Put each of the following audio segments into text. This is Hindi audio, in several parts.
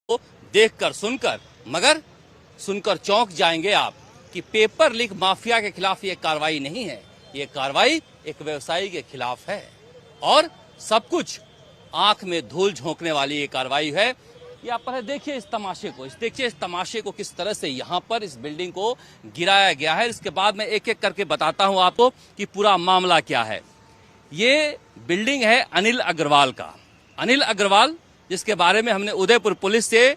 को देखकर सुनकर मगर सुनकर चौंक जाएंगे आप कि पेपर लीक माफिया के खिलाफ ये कार्रवाई नहीं है, ये कार्रवाई एक व्यवसायी के खिलाफ है और सब कुछ आंख में धूल झोंकने वाली ये कार्रवाई है। ये आप पर देखिए इस तमाशे को, देखिए इस तमाशे को किस तरह से यहाँ पर इस बिल्डिंग को गिराया गया है। इसके बाद मैं एक एक करके बताता हूँ आपको कि पूरा मामला क्या है। ये बिल्डिंग है अनिल अग्रवाल का। अनिल अग्रवाल जिसके बारे में हमने उदयपुर पुलिस से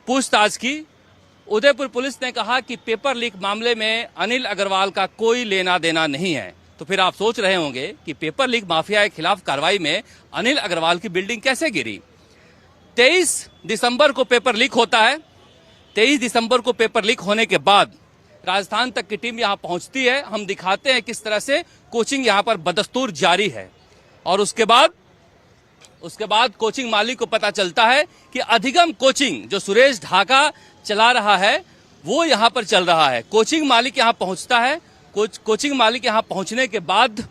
पूछताछ की। उदयपुर पुलिस ने कहा कि पेपर लीक मामले में अनिल अग्रवाल का कोई लेना देना नहीं है। तो फिर आप सोच रहे होंगे कि पेपर लीक माफिया के खिलाफ कार्रवाई में अनिल अग्रवाल की बिल्डिंग कैसे गिरी। 23 दिसंबर को पेपर लीक होता है। 23 दिसंबर को पेपर लीक होने के बाद राजस्थान तक की टीम यहां पहुंचती है। हम दिखाते हैं किस तरह से कोचिंग यहां पर बदस्तूर जारी है और उसके बाद कोचिंग मालिक को पता चलता है कि अधिगम कोचिंग जो सुरेश ढाका चला रहा है वो यहां पर चल रहा है। कोचिंग मालिक यहां पहुंचता है। कोचिंग मालिक यहां पहुंचने के बाद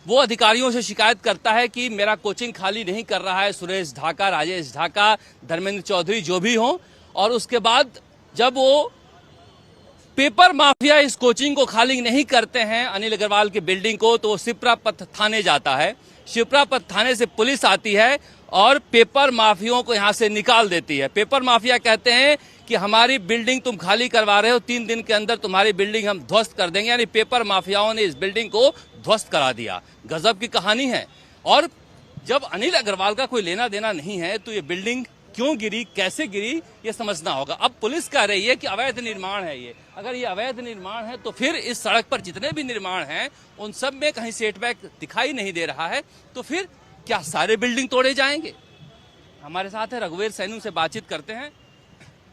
वो अधिकारियों से शिकायत करता है कि मेरा कोचिंग खाली नहीं कर रहा है सुरेश ढाका, राजेश ढाका, धर्मेंद्र चौधरी जो भी हो। और उसके बाद जब वो पेपर माफिया इस कोचिंग को खाली नहीं करते हैं अनिल अग्रवाल की बिल्डिंग को, तो वो शिप्रापथ थाने जाता है। शिप्रापथ थाने से पुलिस आती है और पेपर माफियों को यहां से निकाल देती है। पेपर माफिया कहते हैं कि हमारी बिल्डिंग तुम खाली करवा रहे हो, 3 दिन के अंदर तुम्हारी बिल्डिंग हम ध्वस्त कर देंगे। यानी पेपर माफियाओं ने इस बिल्डिंग को ध्वस्त करा दिया। गजब की कहानी है। और जब अनिल अग्रवाल का कोई लेना देना नहीं है तो ये बिल्डिंग क्यों गिरी, कैसे गिरी, ये समझना होगा। अब पुलिस कह रही है कि अवैध निर्माण है ये। अगर ये अवैध निर्माण है तो फिर इस सड़क पर जितने भी निर्माण हैं उन सब में कहीं सेटबैक दिखाई नहीं दे रहा है, तो फिर क्या सारे बिल्डिंग तोड़े जाएंगे। हमारे साथ है रघुवीर सैनू, से बातचीत करते हैं।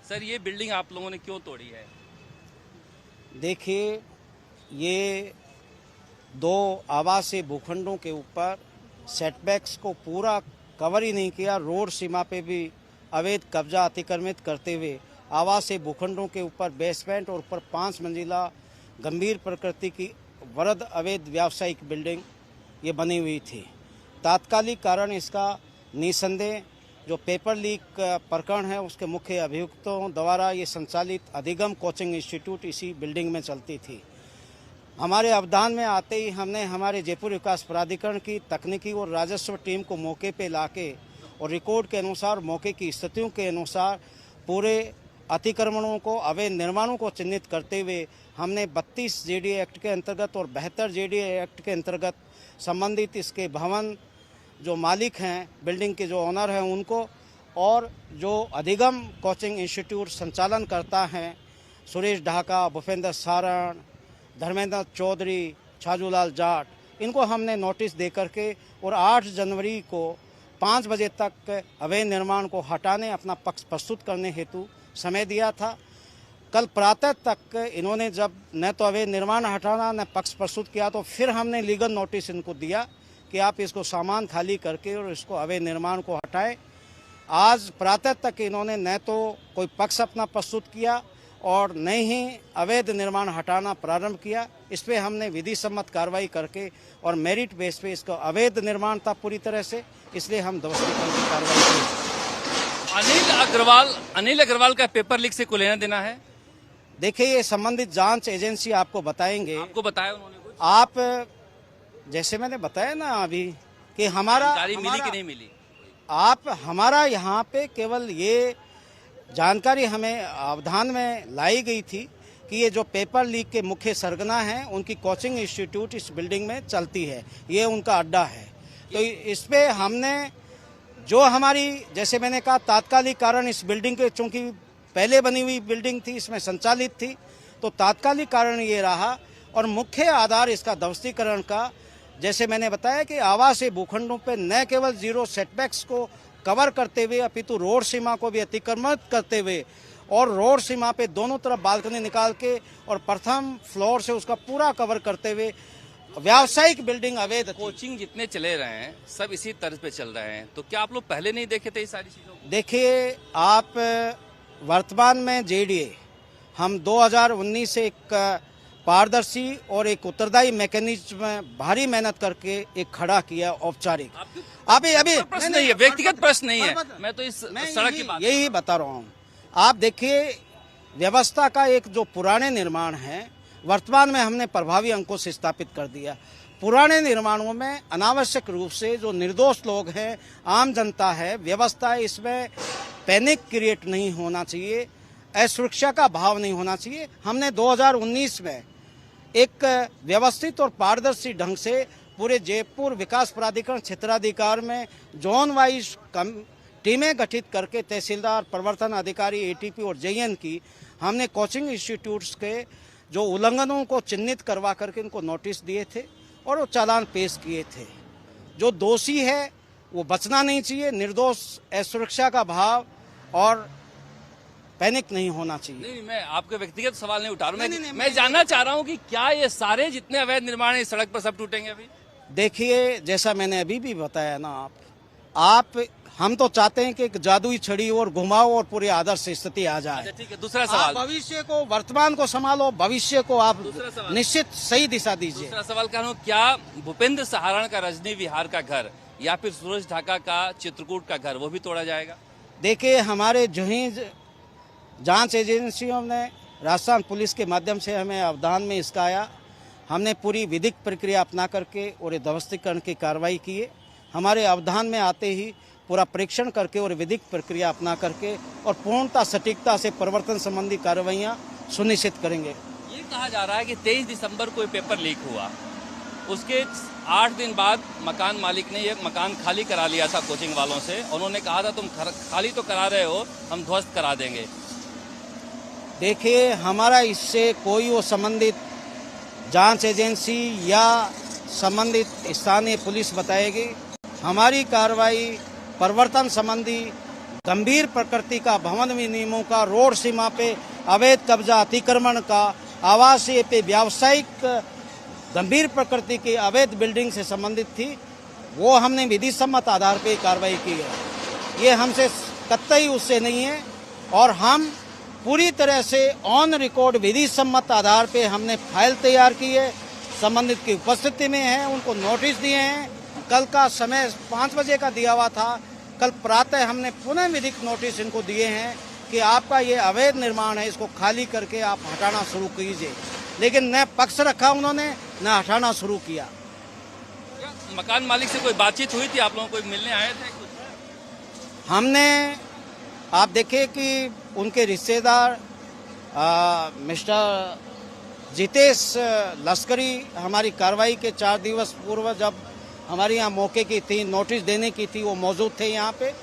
सर, ये बिल्डिंग आप लोगों ने क्यों तोड़ी है? देखिए, ये 2 आवासीय भूखंडों के ऊपर सेटबैक्स को पूरा कवर ही नहीं किया। रोड सीमा पे भी अवैध कब्जा अतिक्रमित करते हुए आवासीय भूखंडों के ऊपर बेसमेंट और ऊपर 5 मंजिला गंभीर प्रकृति की वृहद अवैध व्यावसायिक बिल्डिंग ये बनी हुई थी। तात्कालिक कारण इसका निसंदेह जो पेपर लीक प्रकरण है उसके मुख्य अभियुक्तों द्वारा ये संचालित अधिगम कोचिंग इंस्टीट्यूट इसी बिल्डिंग में चलती थी। हमारे अवधान में आते ही हमने हमारे जयपुर विकास प्राधिकरण की तकनीकी और राजस्व टीम को मौके पे लाके और रिकॉर्ड के अनुसार मौके की स्थितियों के अनुसार पूरे अतिक्रमणों को, अवैध निर्माणों को चिन्हित करते हुए हमने 32 जेडीए एक्ट के अंतर्गत और 72 जेडीए एक्ट के अंतर्गत संबंधित इसके भवन जो मालिक हैं, बिल्डिंग के जो ओनर हैं उनको, और जो अधिगम कोचिंग इंस्टीट्यूट संचालन करता है सुरेश ढाका, भूपेंद्र सारण, धर्मेंद्र चौधरी, छाजूलाल जाट, इनको हमने नोटिस दे करके और 8 जनवरी को 5 बजे तक अवैध निर्माण को हटाने, अपना पक्ष प्रस्तुत करने हेतु समय दिया था। कल प्रातः तक इन्होंने जब न तो अवैध निर्माण हटाना न पक्ष प्रस्तुत किया तो फिर हमने लीगल नोटिस इनको दिया कि आप इसको सामान खाली करके और इसको अवैध निर्माण को हटाएं। आज प्रातः तक इन्होंने न तो कोई पक्ष अपना प्रस्तुत किया और न ही अवैध निर्माण हटाना प्रारंभ किया। इस पर हमने विधि सम्मत कार्रवाई करके और मेरिट बेस पे इसका अवैध निर्माण था पूरी तरह से, इसलिए हम ध्वस्तीकरण की कार्रवाई की। अनिल अग्रवाल का पेपर लीक से कोई लेना देना है? देखिए, ये संबंधित जांच एजेंसी आपको बताएंगे। आपको बताया उन्होंने कुछ? आप जैसे मैंने बताया ना अभी कि हमारा मिली कि नहीं मिली, आप हमारा यहाँ पे केवल ये जानकारी हमें अवधान में लाई गई थी कि ये जो पेपर लीक के मुख्य सरगना हैं उनकी कोचिंग इंस्टीट्यूट इस बिल्डिंग में चलती है, ये उनका अड्डा है। तो इस पे हमने जो हमारी, जैसे मैंने कहा, तात्कालिक कारण इस बिल्डिंग के, चूंकि पहले बनी हुई बिल्डिंग थी, इसमें संचालित थी, तो तात्कालिक कारण ये रहा। और मुख्य आधार इसका ध्वस्तीकरण का, जैसे मैंने बताया कि आवासीय भूखंडों पे न केवल 0 सेटबैक्स को कवर करते हुए अपितु रोड सीमा को भी अतिक्रमित करते हुए और रोड सीमा पे दोनों तरफ बालकनी निकाल के और प्रथम फ्लोर से उसका पूरा कवर करते हुए व्यावसायिक बिल्डिंग अवैध। कोचिंग जितने चले रहे हैं सब इसी तर्ज पे चल रहे हैं, तो क्या आप लोग पहले नहीं देखे थे ये सारी चीजों को? देखिए, आप वर्तमान में जेडीए हम 2019 से एक पारदर्शी और एक उत्तरदायी मैकेनिज्म में भारी मेहनत करके एक खड़ा किया औपचारिक। अभी अभी प्रश्न नहीं है, व्यक्तिगत प्रश्न नहीं है, मैं तो इस सड़क की बात यही बता रहा हूँ। आप देखिए, व्यवस्था का एक जो पुराने निर्माण है, वर्तमान में हमने प्रभावी अंकुश स्थापित कर दिया। पुराने निर्माणों में अनावश्यक रूप से जो निर्दोष लोग हैं, आम जनता है, व्यवस्था है, इसमें पैनिक क्रिएट नहीं होना चाहिए, असुरक्षा का भाव नहीं होना चाहिए। हमने 2019 में एक व्यवस्थित और पारदर्शी ढंग से पूरे जयपुर विकास प्राधिकरण क्षेत्राधिकार में जोन वाइज टीमें गठित करके तहसीलदार, प्रवर्तन अधिकारी, एटीपी और जेएन की हमने कोचिंग इंस्टीट्यूट्स के जो उल्लंघनों को चिन्हित करवा करके उनको नोटिस दिए थे और वो चालान पेश किए थे। जो दोषी है वो बचना नहीं चाहिए, निर्दोष असुरक्षा का भाव और पैनिक नहीं होना चाहिए। नहीं, मैं आपके व्यक्तिगत सवाल नहीं उठा रहा हूं, मैं जानना चाह रहा हूं कि क्या ये सारे जितने अवैध निर्माण है इस सड़क पर सब टूटेंगे अभी? देखिए, जैसा मैंने अभी भी बताया ना, आप हम तो चाहते हैं कि एक जादुई छड़ी और घुमाओ और पूरी आदर्श स्थिति आ जाए। अच्छा, ठीक है, दूसरा सवाल। भविष्य को, वर्तमान को संभालो, भविष्य को आप निश्चित सही दिशा दीजिए। दूसरा सवाल कर रहा हूं, क्या भूपेंद्र सहारण का रजनी विहार का घर या फिर सूरज ढाका का चित्रकूट का घर वो भी तोड़ा जाएगा? देखिए, हमारे जो ही जांच एजेंसियों ने राजस्थान पुलिस के माध्यम से हमें अवधान में इसका आया, हमने पूरी विधिक प्रक्रिया अपना करके और ध्वस्तीकरण की कार्रवाई की है। हमारे अवधान में आते ही पूरा परीक्षण करके और विधिक प्रक्रिया अपना करके और पूर्णता सटीकता से परिवर्तन संबंधी कार्रवाइयाँ सुनिश्चित करेंगे। ये कहा जा रहा है कि 23 दिसंबर को पेपर लीक हुआ, उसके 8 दिन बाद मकान मालिक ने ये मकान खाली करा लिया था कोचिंग वालों से। उन्होंने कहा था तुम खाली तो करा रहे हो, हम ध्वस्त करा देंगे। देखिए, हमारा इससे कोई वो संबंधित जांच एजेंसी या संबंधित स्थानीय पुलिस बताएगी। हमारी कार्रवाई परिवर्तन संबंधी गंभीर प्रकृति का, भवन विनियमों का, रोड सीमा पे अवैध कब्जा अतिक्रमण का, आवासीय पे व्यावसायिक गंभीर प्रकृति की अवैध बिल्डिंग से संबंधित थी। वो हमने विधि सम्मत आधार पे कार्रवाई की है। ये हमसे कतई उससे नहीं है और हम पूरी तरह से ऑन रिकॉर्ड विधि सम्मत आधार पे हमने फाइल तैयार की है, संबंधित की उपस्थिति में है, उनको नोटिस दिए हैं। कल का समय 5 बजे का दिया हुआ था, कल प्रातः हमने पुनः विधिक नोटिस इनको दिए हैं कि आपका ये अवैध निर्माण है, इसको खाली करके आप हटाना शुरू कीजिए। लेकिन न पक्ष रखा उन्होंने, न हटाना शुरू किया। मकान मालिक से कोई बातचीत हुई थी? आप लोगों को मिलने आए थे कुछ? हमने, आप देखिए कि उनके रिश्तेदार मिस्टर जितेश लश्करी हमारी कार्रवाई के 4 दिवस पूर्व जब हमारे यहाँ मौके की थी, नोटिस देने की थी, वो मौजूद थे यहाँ पे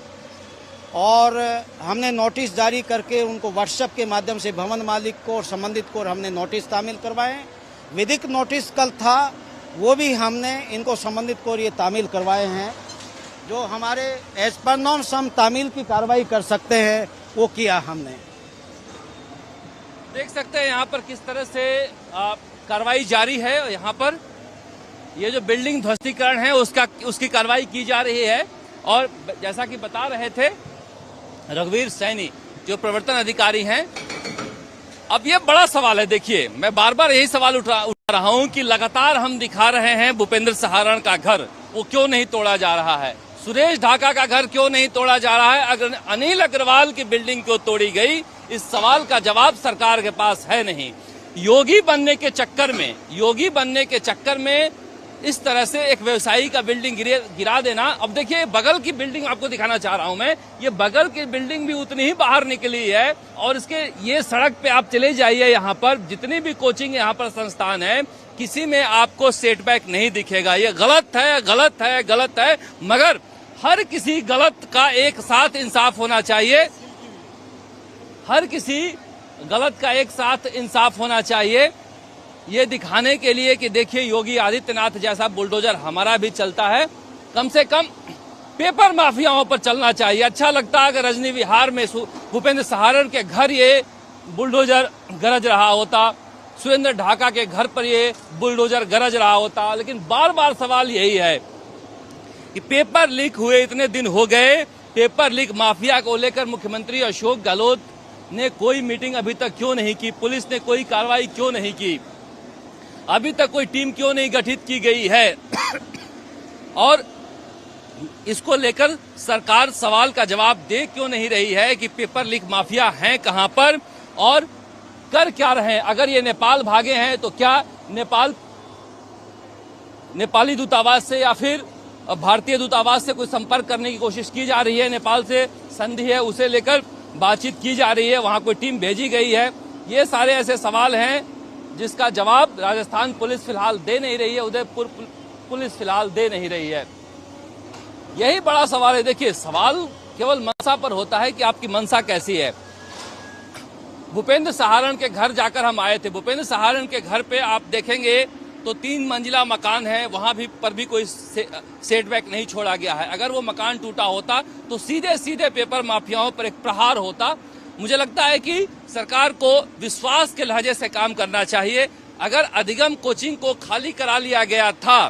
और हमने नोटिस जारी करके उनको व्हाट्सएप के माध्यम से भवन मालिक को और संबंधित को हमने नोटिस तामील करवाए। विधिक नोटिस कल था, वो भी हमने इनको संबंधित को ये तामील करवाए हैं। जो हमारे एज पर नॉर्म्स हम तामील की कार्रवाई कर सकते हैं वो किया हमने। देख सकते हैं यहाँ पर किस तरह से कार्रवाई जारी है। यहाँ पर ये जो बिल्डिंग ध्वस्तीकरण है उसकी कार्रवाई की जा रही है। और जैसा कि बता रहे थे रघुवीर सैनी जो प्रवर्तन अधिकारी हैं, अब ये बड़ा सवाल है। देखिए, मैं बार बार यही सवाल उठा रहा हूं कि लगातार हम दिखा रहे हैं भूपेंद्र सहारण का घर वो क्यों नहीं तोड़ा जा रहा है, सुरेश ढाका का घर क्यों नहीं तोड़ा जा रहा है, अगर अनिल अग्रवाल की बिल्डिंग क्यों तोड़ी गई, इस सवाल का जवाब सरकार के पास है नहीं। योगी बनने के चक्कर में इस तरह से एक व्यवसायी का बिल्डिंग गिरा देना। अब देखिए, बगल की बिल्डिंग आपको दिखाना चाह रहा हूं मैं, ये बगल की बिल्डिंग भी उतनी ही बाहर निकली है और इसके ये सड़क पे आप चले जाइए, यहाँ पर जितनी भी कोचिंग यहाँ पर संस्थान है किसी में आपको सेटबैक नहीं दिखेगा। ये गलत है, मगर हर किसी गलत का एक साथ इंसाफ होना चाहिए, हर किसी गलत का एक साथ इंसाफ होना चाहिए, ये दिखाने के लिए कि देखिए योगी आदित्यनाथ जैसा बुलडोजर हमारा भी चलता है, कम से कम पेपर माफियाओं पर चलना चाहिए। अच्छा लगता है अगर रजनी विहार में भूपेंद्र सहारण के घर ये बुलडोजर गरज रहा होता, सुरेंद्र ढाका के घर पर ये बुलडोजर गरज रहा होता। लेकिन बार बार सवाल यही है कि पेपर लीक हुए इतने दिन हो गए, पेपर लीक माफिया को लेकर मुख्यमंत्री अशोक गहलोत ने कोई मीटिंग अभी तक क्यों नहीं की, पुलिस ने कोई कार्रवाई क्यों नहीं की। अभी तक कोई टीम क्यों नहीं गठित की गई है और इसको लेकर सरकार सवाल का जवाब दे क्यों नहीं रही है कि पेपर लीक माफिया हैं कहां पर और कर क्या रहे हैं। अगर ये नेपाल भागे हैं तो क्या नेपाली दूतावास से या फिर भारतीय दूतावास से कोई संपर्क करने की कोशिश की जा रही है, नेपाल से संधि है उसे लेकर बातचीत की जा रही है, वहां कोई टीम भेजी गई है। ये सारे ऐसे सवाल हैं जिसका जवाब राजस्थान पुलिस फिलहाल दे नहीं रही है, उदयपुर पुलिस फिलहाल दे नहीं रही है। यही बड़ा सवाल है। देखिए, सवाल केवल मंशा पर होता है कि आपकी मंशा कैसी है। भूपेंद्र सहारण के घर जाकर हम आए थे। भूपेंद्र सहारण के घर पे आप देखेंगे तो 3 मंजिला मकान है, वहां भी पर भी कोई सेटबैक नहीं छोड़ा गया है। अगर वो मकान टूटा होता तो सीधे सीधे पेपर माफियाओं पर एक प्रहार होता। मुझे लगता है कि सरकार को विश्वास के लहजे से काम करना चाहिए। अगर अधिगम कोचिंग को खाली करा लिया गया था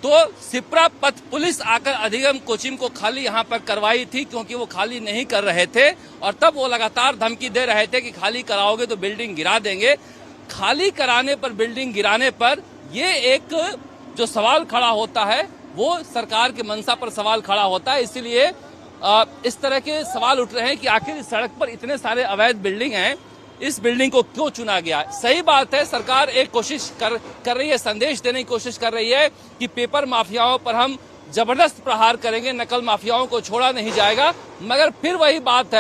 तो सिप्रा पथ पुलिस आकर अधिगम कोचिंग को खाली यहां पर करवाई थी, क्योंकि वो खाली नहीं कर रहे थे और तब वो लगातार धमकी दे रहे थे कि खाली कराओगे तो बिल्डिंग गिरा देंगे। खाली कराने पर, बिल्डिंग गिराने पर ये एक जो सवाल खड़ा होता है वो सरकार के मंशा पर सवाल खड़ा होता है। इसीलिए इस तरह के सवाल उठ रहे हैं कि आखिर इस सड़क पर इतने सारे अवैध बिल्डिंग हैं, इस बिल्डिंग को क्यों चुना गया। सही बात है, सरकार एक कोशिश कर रही है, संदेश देने की कोशिश कर रही है कि पेपर माफियाओं पर हम जबरदस्त प्रहार करेंगे, नकल माफियाओं को छोड़ा नहीं जाएगा। मगर फिर वही बात है